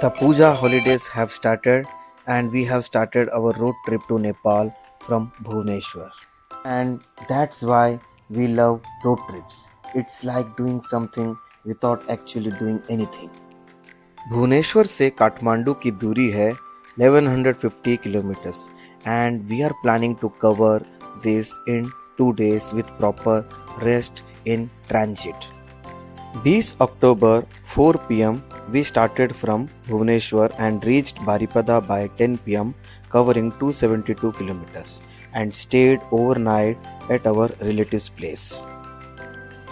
The Puja holidays have started, and we have started our road trip to Nepal from Bhubaneswar. And that's why we love road trips. It's like doing something without actually doing anything. Bhubaneswar से काठमांडू की दूरी है 1150 kilometers, and we are planning to cover this in 2 days with proper rest in transit. 20 October 4 p.m. we started from Bhubaneswar and reached Baripada by 10 p.m. covering 272 kilometers and stayed overnight at our relative's place.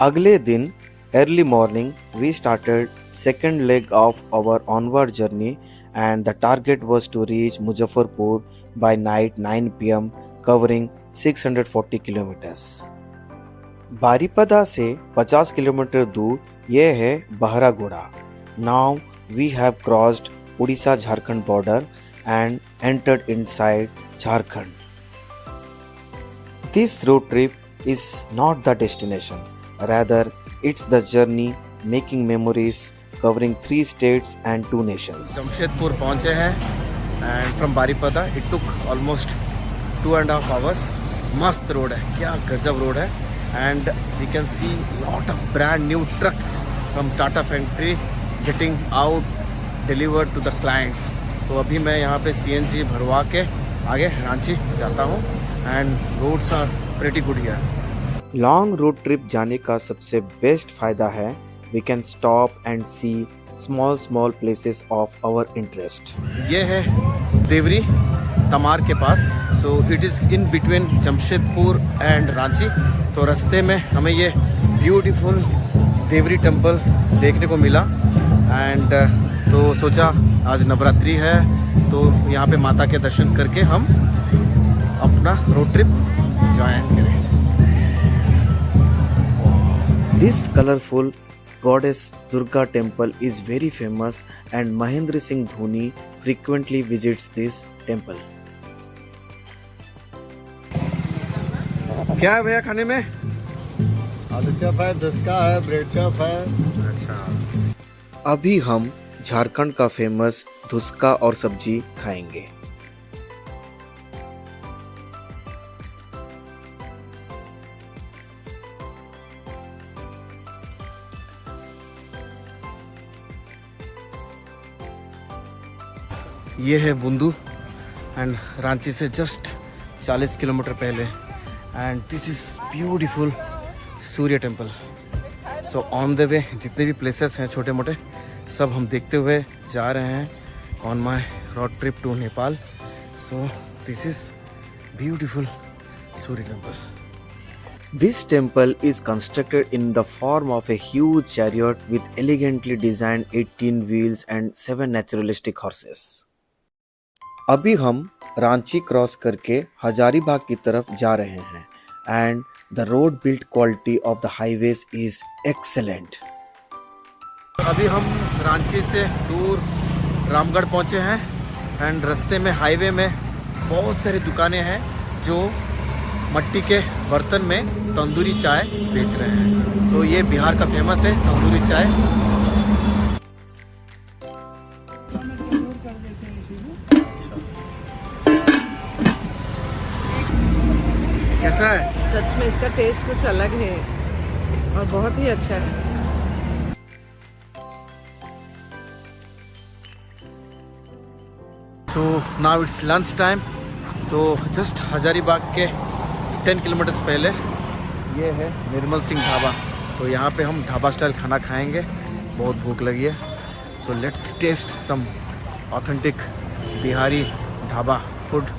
अगले दिन early morning we started second leg of our onward journey and the target was to reach Muzaffarpur by night 9 p.m. covering 640 kilometers. Baripada से 50 kilometre दूर यह है Baharagora. Now we have crossed Odisha Jharkhand border and entered inside Jharkhand. This road trip is not the destination, rather it's the journey, making memories, covering 3 states and 2 nations. Jamshedpur पहुंचे हैं and from Baripada it took almost 2.5 hours. मस्त road है, क्या गजब road है. And we can see lot of brand new trucks from Tata factory getting out delivered to the clients. तो अभी मैं यहाँ पे CNG भरवा के आगे रांची जाता हूँ and roads are pretty good here. Long road trip जाने का सबसे बेस्ट फायदा है we can stop and see small places of our interest. ये है देवरी तमार के पास. So it is in between Jamshedpur and Ranchi. तो रास्ते में हमें ये ब्यूटीफुल देवरी टेम्पल देखने को मिला एंड तो सोचा आज नवरात्रि है तो यहाँ पे माता के दर्शन करके हम अपना रोड ट्रिप ज्वाइन करें. This colorful goddess Durga temple is very famous and Mahendra Singh Dhoni frequently visits this temple. क्या है भैया खाने में? आलू चप है, धुसका है, ब्रेड चप है. अच्छा. अभी हम झारखंड का फेमस धुसका और सब्जी खाएंगे. ये है बुंदू एंड रांची से जस्ट 40 किलोमीटर पहले and this is beautiful Surya temple. So on the way जितने भी प्लेसेस हैं छोटे मोटे सब हम देखते हुए जा रहे हैं on my road trip to Nepal. So this is beautiful Surya temple. This temple is constructed in the form of a huge chariot with elegantly designed 18 wheels and 7 naturalistic horses. अभी हम रांची क्रॉस करके हजारीबाग की तरफ जा रहे हैं and the road built quality of the highways is excellent. अभी हम रांची से दूर रामगढ़ पहुंचे हैं एंड रास्ते में हाईवे में बहुत सारी दुकानें हैं जो मट्टी के बर्तन में तंदूरी चाय बेच रहे हैं. सो ये बिहार का फेमस है तंदूरी चाय. कैसा है? सच में इसका टेस्ट कुछ अलग है और बहुत ही अच्छा है. So now it's lunch time. तो जस्ट हजारीबाग के 10 किलोमीटर्स पहले ये है निर्मल सिंह ढाबा. तो यहाँ पे हम ढाबा स्टाइल खाना खाएंगे. बहुत भूख लगी है. So let's taste some authentic Bihari dhaba food.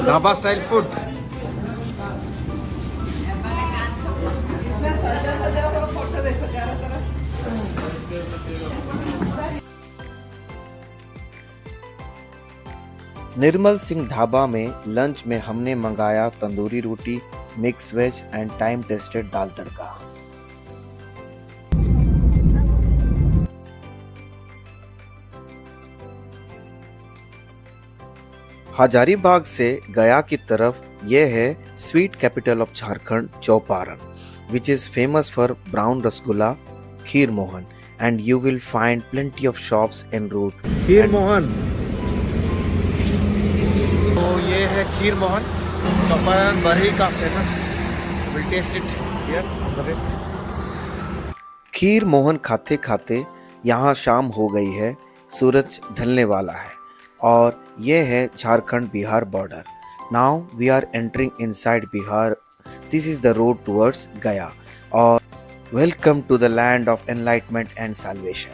Dhaba style food. Nirmal Singh dhaba में लंच में हमने मंगाया तंदूरी रोटी, mix veg and time tested dal tadka. Hazaribagh से गया की तरफ यह है sweet capital of Jharkhand Chouparan, which is famous for brown rasgulla, Kheer Mohan, and you will find plenty of shops en route. Kheer And Mohan. तो ये है खीर मोहन, चौपारण बरही का famous. So we'll taste it here on the way. खीर मोहन खाते खाते यहाँ शाम हो गई है, सूरज ढलने वाला है और ये है Jharkhand Bihar border. Now we are entering inside Bihar. This is the road towards Gaya और welcome to the land of enlightenment and salvation.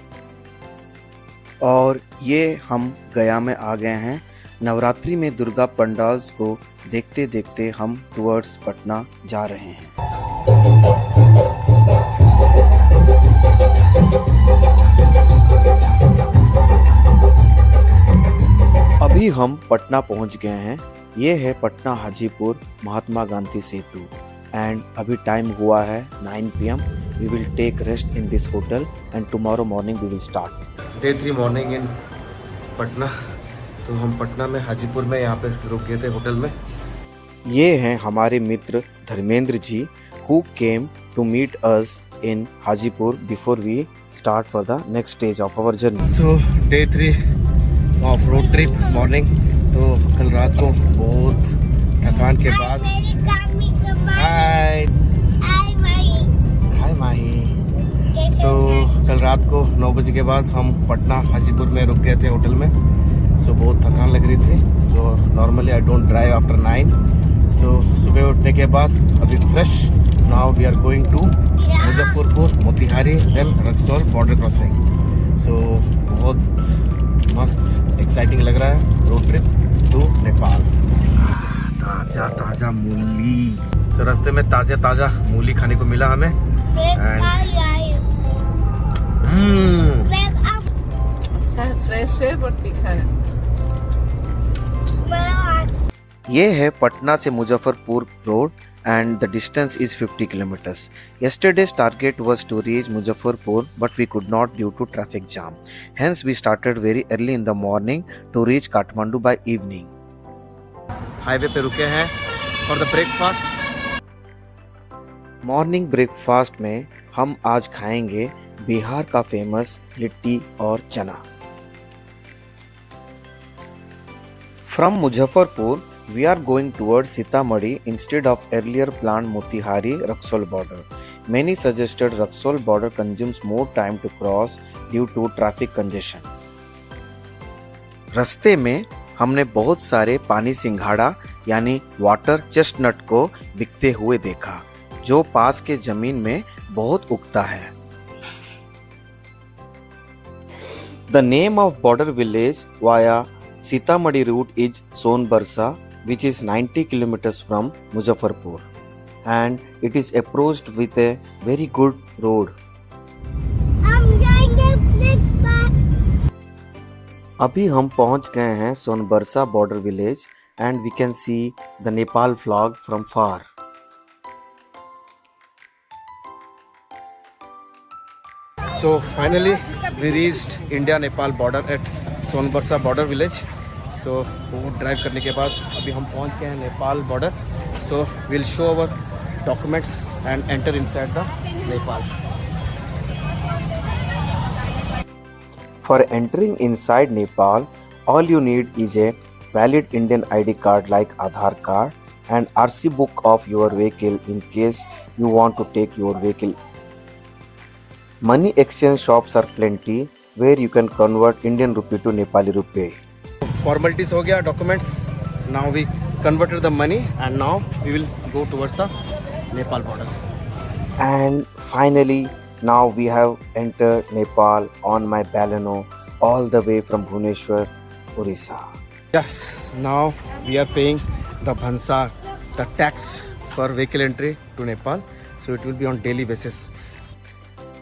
और ये हम गया में आ गए हैं। नवरात्रि में दुर्गा पंडाल्स को देखते देखते हम टुवर्ड्स पटना जा रहे हैं। अभी हम पटना पहुंच गए हैं। ये है पटना हाजीपुर महात्मा गांधी सेतु एंड अभी टाइम हुआ है 9 PM। We will take rest in this hotel and tomorrow morning we will start. Day 3 morning in Patna. तो हम पटना में हाजीपुर में यहाँ पे रुक गए थे होटल में। ये हैं हमारे मित्र Dharmendra ji who came to meet us in Hajipur before we start for the next stage of our journey. So Day 3 of road trip morning. तो कल रात को बहुत थकान के बाद हाय हाय माही। तो कल रात को 9 बजे के बाद हम पटना हाजीपुर में रुक गए थे होटल में। सो बहुत थकान लग रही थी। So normally I don't drive after 9। So सुबह उठने के बाद अभी fresh. Now we are going to Muzaffarpur, Motihari, then Raxaul border crossing. So बहुत मस्त एक्साइटिंग लग रहा है रोड ट्रिप टू नेपाल। ताज़ा ताज़ा मूली। तो रास्ते में ताज़ा ताज़ा मूली खाने को मिला हमें। अच्छा है, फ्रेश है पर तीखा है। ये है पटना से Muzaffarpur road and the distance is 50 kilometers. Yesterday's target was to reach Muzaffarpur but we could not due to traffic jam. Hence we started very early in the morning to reach Kathmandu by evening. Highway पे रुके हैं for the breakfast. Morning breakfast में हम आज खाएंगे बिहार का famous litti और चना। From Muzaffarpur we are going towards Sitamarhi instead of earlier planned Motihari Raxaul border. Many suggested Raxaul border consumes more time to cross due to traffic congestion. रास्ते में हमने बहुत सारे पानी सिंघाड़ा यानी वाटर चेस्टनट को बिकते हुए देखा जो पास के जमीन में बहुत उगता है। The name of border village via Sitamarhi route is Sonbarsa, which is 90 kilometers from Muzaffarpur, and it is approached with a very good road. अभी हम पहुंच गए हैं Sonbarsa border village and we can see the Nepal flag from far. So finally we reached India Nepal border at Sonbarsa border village. So बहुत drive करने के बाद अभी हम पहुंच गए हैं Nepal border. So will show our documents and enter inside the Nepal. For entering inside Nepal, all you need is a valid Indian ID card like Aadhaar card and RC book of your vehicle in case you want to take your vehicle. Money exchange shops are plenty where you can convert Indian rupee to Nepali rupee. Formalities हो गया, documents. Now we converted the money and now we will go towards the Nepal border. And finally, now we have entered Nepal on my Baleno all the way from Bhubaneswar, Orissa. Yes, now we are paying the Bhansa, the tax for vehicle entry to Nepal. So it will be on daily basis.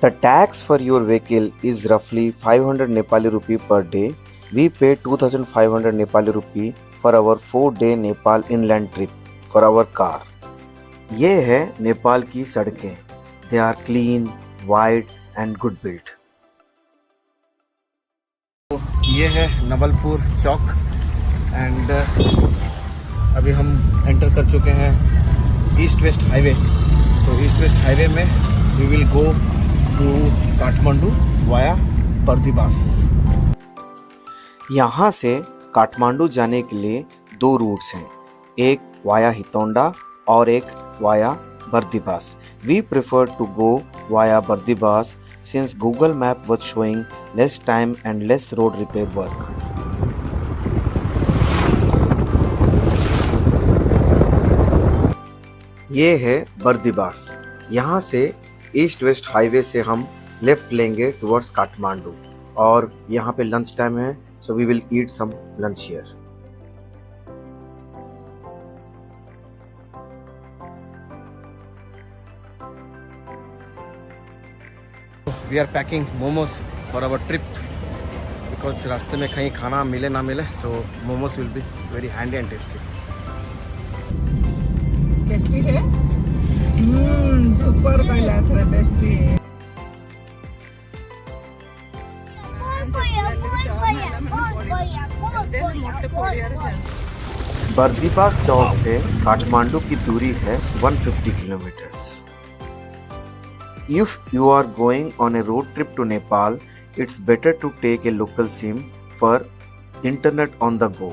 The tax for your vehicle is roughly 500 Nepali rupee per day. We pay 2500 Nepali rupee for our 4-day Nepal inland trip for our car. ये है नेपाल की सड़कें। They are clean, wide and good built. ये है Nawalpur chalk and अभी हम enter कर चुके हैं ईस्ट वेस्ट हाईवे। तो ईस्ट वेस्ट हाईवे में we will go to Kathmandu via Bardibas. यहाँ से काठमांडू जाने के लिए दो रूट्स हैं, एक वाया हितौंडा और एक via Bardibas. We prefer to go via Bardibas since Google Map was showing less time and less road repair work. ये है बर्दिबास. यहाँ से ईस्ट वेस्ट हाईवे से हम लेफ्ट लेंगे टुवर्ड्स काठमांडू और यहाँ पे लंच टाइम है, so we will eat some lunch here. We are packing momos for our trip because रास्ते में कहीं खाना मिले ना मिले, so momos will be very handy and tasty. Tasty है. सुपर पहला था टेस्टी. बर्दिबास चौक से काठमांडू की दूरी है 150 kilometres. If you are going on a road trip to Nepal, it's better to take a local SIM for internet on the go.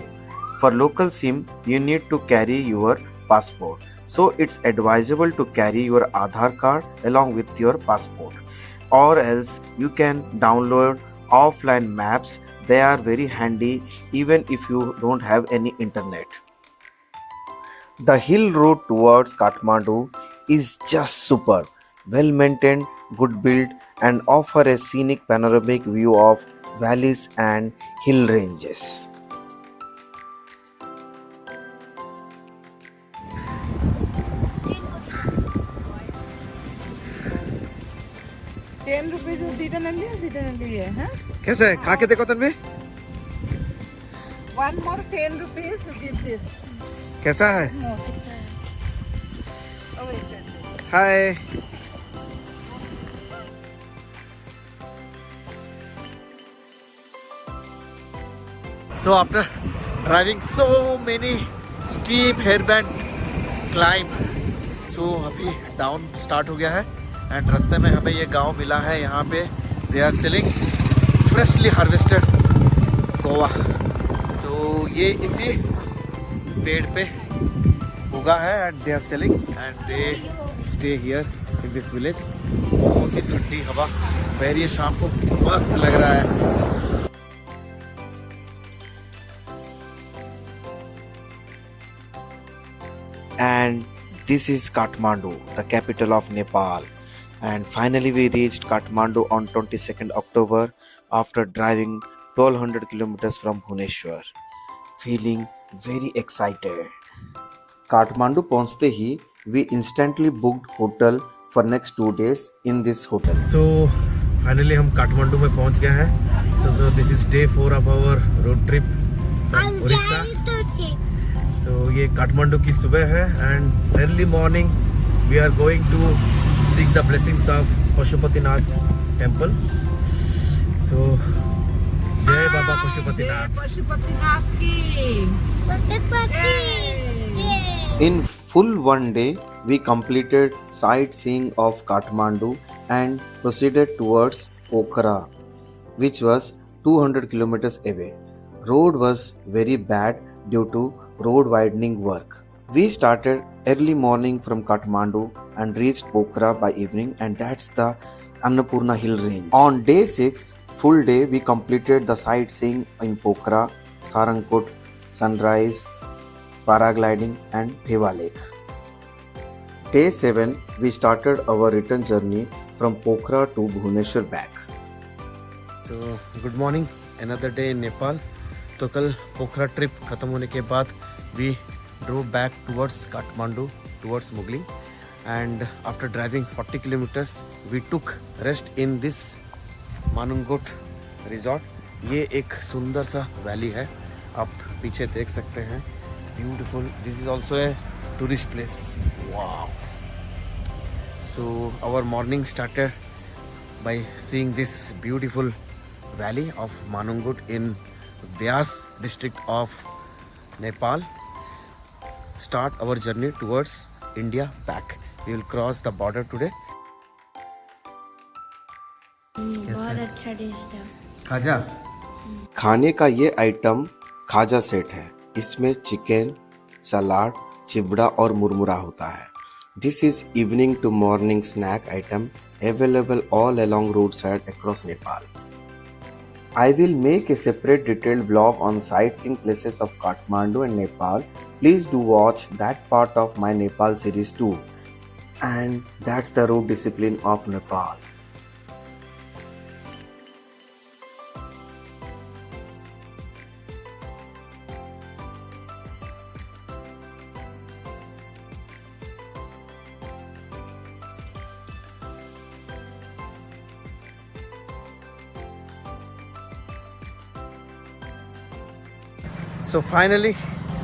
For local SIM, you need to carry your passport. So it's advisable to carry your Aadhaar card along with your passport. Or else you can download offline maps. They are very handy even if you don't have any internet. The hill road towards Kathmandu is just super. Well maintained, good built, and offer a scenic panoramic view of valleys and hill ranges. ₹10 दीदी है. हाँ? कैसे है? खा के देखो Tanvi. One more ₹10 give this. कैसा है? Oh, wait. हाय. So after driving so many steep hairband climb, so अभी डाउन स्टार्ट हो गया है एंड रास्ते में हमें ये गांव मिला है. यहाँ पे they are selling freshly harvested guava. So ये इसी पेड़ पे उगा है and they are selling and they stay here in this village. बहुत ही ठंडी हवा बह रही है शाम को, मस्त लग रहा है. And this is Kathmandu, the capital of Nepal. And finally we reached Kathmandu on 22nd October after driving 1200 kilometers from Bhubaneswar. Feeling very excited. Kathmandu पहुंचते ही we instantly booked hotel for next 2 days in this hotel. So finally हम काठमांडू में पहुंच गए हैं. So this is day 4 of our road trip from Orissa. So ये काठमांडू की सुबह है and early morning we are going to seek the blessings of Pashupatinath temple. So जय बाबा पशुपतिनाथ. पशुपतिनाथ की. In full one day, we completed sightseeing of Kathmandu and proceeded towards Pokhara, which was 200 kilometers away. Road was very bad due to road widening work. We started early morning from Kathmandu and reached Pokhara by evening, and that's the Annapurna hill range. On day 6, full day, we completed the sightseeing in Pokhara, Sarangkot, Sunrise, paragliding and Theva Lake. Day 7, we started our return journey from Pokhara to Bhubaneswar back. तो good morning, another day in Nepal. तो कल Pokhara trip ख़त्म होने के बाद we drove back towards Kathmandu towards Mugling and after driving 40 kilometres we took rest in this Manungkot resort. ये एक सुंदर सा वैली है, आप पीछे देख सकते हैं. Beautiful. This is also a tourist place. Wow. So our morning started by seeing this beautiful valley of Manungut in Beas district of Nepal. Start our journey towards India back. We will cross the border today. अच्छा test है। खाजा खाने का ये item खाजा set है। इसमें chicken, सलाद, चिवड़ा और मुरमुरा होता है। This is evening to morning snack item available all along roadside across Nepal. I will make a separate detailed vlog on sightseeing places of Kathmandu and Nepal. Please do watch that part of my Nepal series too. And that's the road discipline of Nepal. So finally,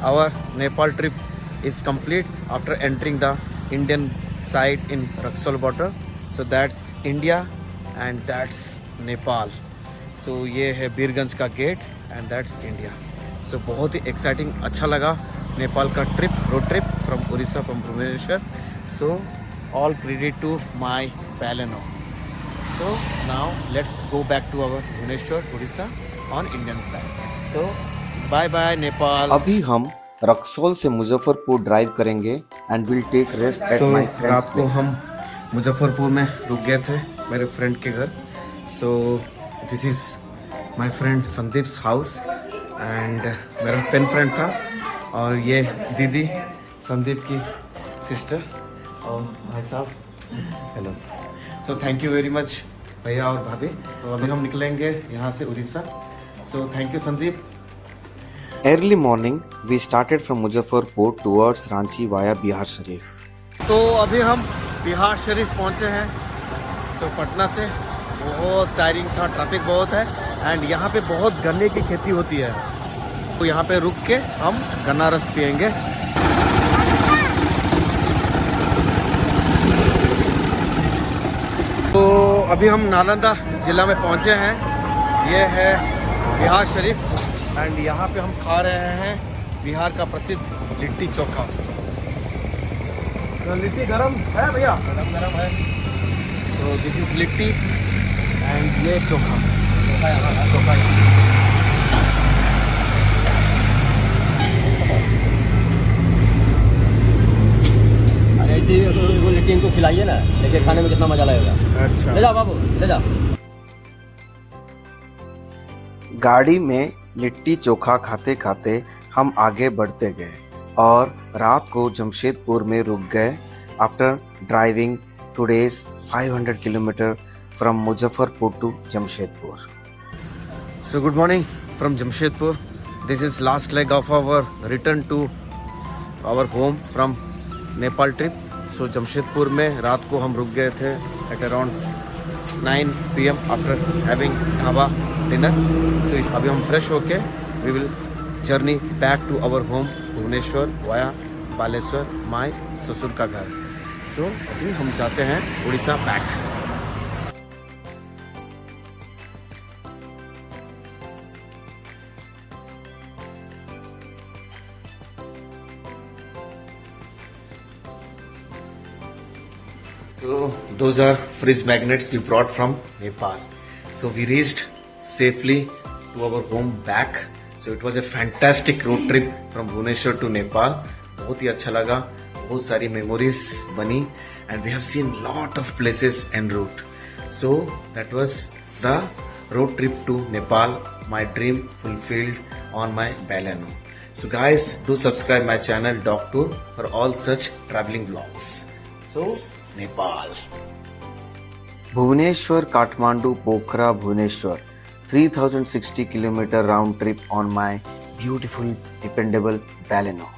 our Nepal trip is complete after entering the Indian side in Raxol border. So that's India and that's Nepal. So ये है बीरगंज का gate and that's India. So बहुत ही exciting, अच्छा लगा नेपाल का trip, road trip from Orissa, from Bhubaneswar. So all credit to my Baleno. So now let's go back to our Bhubaneswar, Orissa on Indian side. So bye bye Nepal. अभी हम रक्सौल से Muzaffarpur drive करेंगे and will take rest at to my friends रात को हम मुजफ्फरपुर में रुक गए थे मेरे फ्रेंड के घर। So this is my friend Sandeep's house and मेरा पेन फ्रेंड था और ये दीदी संदीप की सिस्टर और भाई साहब hello. So thank you very much भैया और भाभी। तो अभी हम निकलेंगे यहाँ से Orissa. So thank you Sandeep. Early morning, we started from Muzaffarpur towards Ranchi via Bihar Sharif. तो अभी हम बिहार शरीफ पहुंचे हैं। सो पटना से बहुत टायरिंग था, ट्रैफिक बहुत है एंड यहाँ पे बहुत गन्ने की खेती होती है। तो यहाँ पे रुक के हम गन्ना रस पियेंगे। तो अभी हम नालंदा ज़िला में पहुँचे हैं। ये है बिहार शरीफ एंड यहाँ पे हम खा रहे हैं बिहार का प्रसिद्ध लिट्टी चोखा। तो लिट्टी गरम है भैया? गरम गरम है। तो दिस इज लिट्टी एंड ये चोखा। चोखा अरे ऐसे ही लिट्टी इनको खिलाइए ना, लेके खाने में कितना मजा लगेगा। अच्छा ले जाओ बाबू, ले जाओ। गाड़ी में लिट्टी चोखा खाते खाते हम आगे बढ़ते गए और रात को जमशेदपुर में रुक गए after driving today's 500 kilometre from Muzaffarpur to Jamshedpur. So good morning from Jamshedpur. This is last leg of our return to our home from Nepal trip. So Jamshedpur में रात को हम रुक गए थे at around 9 PM after having dhaba dinner. So अभी हम फ्रेश होके we will journey back to our home Bhubaneswar via Baleswar, my ससुर का घर। सो अभी हम जाते हैं Orissa back. So those are fridge magnets we brought from Nepal. So we reached safely to our home back. So it was a fantastic road trip from Bhubaneswar to Nepal. बहुत ही अच्छा लगा, बहुत सारी memories बनी and we have seen lot of places en route. So that was the road trip to Nepal, my dream fulfilled on my Baleno. So guys, do subscribe my channel Dog Tour for all such traveling vlogs. So Nepal. Bhubaneswar, Kathmandu, Pokhara, Bhubaneswar, 3060 kilometer round trip on my beautiful, dependable Baleno.